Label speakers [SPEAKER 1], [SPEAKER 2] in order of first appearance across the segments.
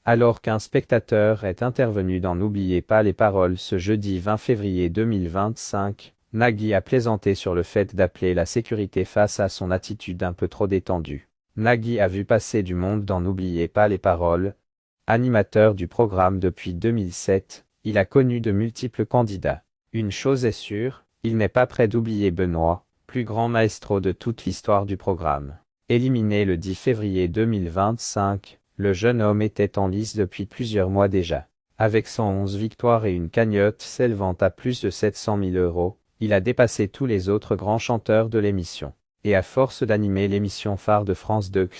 [SPEAKER 1] Alors qu'un spectateur est intervenu dans N'oubliez pas les paroles ce jeudi 20 février 2025, Nagui a plaisanté sur le fait d'appeler la sécurité face à son attitude un peu trop détendue. Nagui a vu passer du monde dans N'oubliez pas les paroles. Animateur du programme depuis 2007, il a connu de multiples candidats. Une chose est sûre, il n'est pas prêt d'oublier Benoît, plus grand maestro de toute l'histoire du programme. Éliminé le 10 février 2025, le jeune homme était en lice depuis plusieurs mois déjà. Avec 111 victoires et une cagnotte s'élevant à plus de 700 000 €, il a dépassé tous les autres grands chanteurs de l'émission. Et à force d'animer l'émission phare de France 2,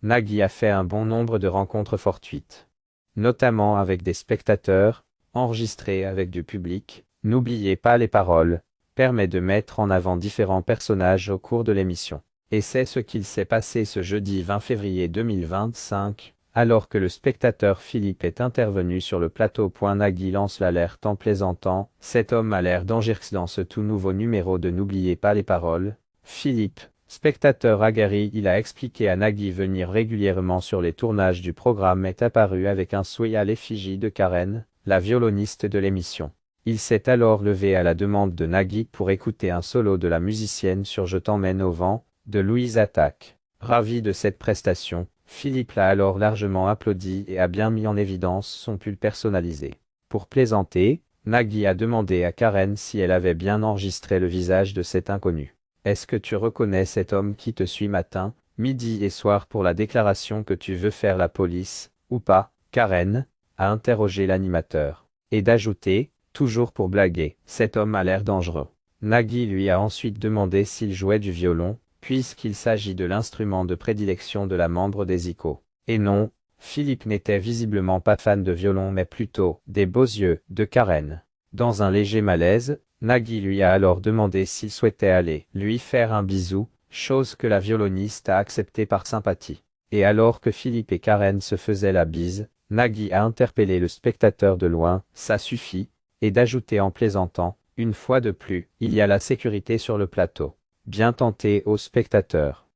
[SPEAKER 1] Nagui a fait un bon nombre de rencontres fortuites. Notamment avec des spectateurs, enregistrés avec du public. N'oubliez pas les paroles, permet de mettre en avant différents personnages au cours de l'émission. Et c'est ce qu'il s'est passé ce jeudi 20 février 2025, alors que le spectateur Philippe est intervenu sur le plateau. Nagui lance l'alerte en plaisantant, cet homme a l'air dangereux dans ce tout nouveau numéro de N'oubliez pas les paroles. Philippe, spectateur aguerri, il a expliqué à Nagui venir régulièrement sur les tournages du programme, est apparu avec un souhait à l'effigie de Karen, la violoniste de l'émission. Il s'est alors levé à la demande de Nagui pour écouter un solo de la musicienne sur Je t'emmène au vent, de Louise Attaque. Ravi de cette prestation, Philippe l'a alors largement applaudi et a bien mis en évidence son pull personnalisé. Pour plaisanter, Nagui a demandé à Karen si elle avait bien enregistré le visage de cet inconnu. Est-ce que tu reconnais cet homme qui te suit matin, midi et soir pour la déclaration que tu veux faire la police, ou pas, Karen a interrogé l'animateur. Et d'ajouter, toujours pour blaguer, cet homme a l'air dangereux. Nagui lui a ensuite demandé s'il jouait du violon, puisqu'il s'agit de l'instrument de prédilection de la membre des ICO. Et non, Philippe n'était visiblement pas fan de violon mais plutôt des beaux yeux de Karen. Dans un léger malaise, Nagui lui a alors demandé s'il souhaitait aller lui faire un bisou, chose que la violoniste a acceptée par sympathie. Et alors que Philippe et Karen se faisaient la bise, Nagui a interpellé le spectateur de loin, ça suffit, et d'ajouter en plaisantant, une fois de plus, il y a la sécurité sur le plateau. Bien tenté au spectateur.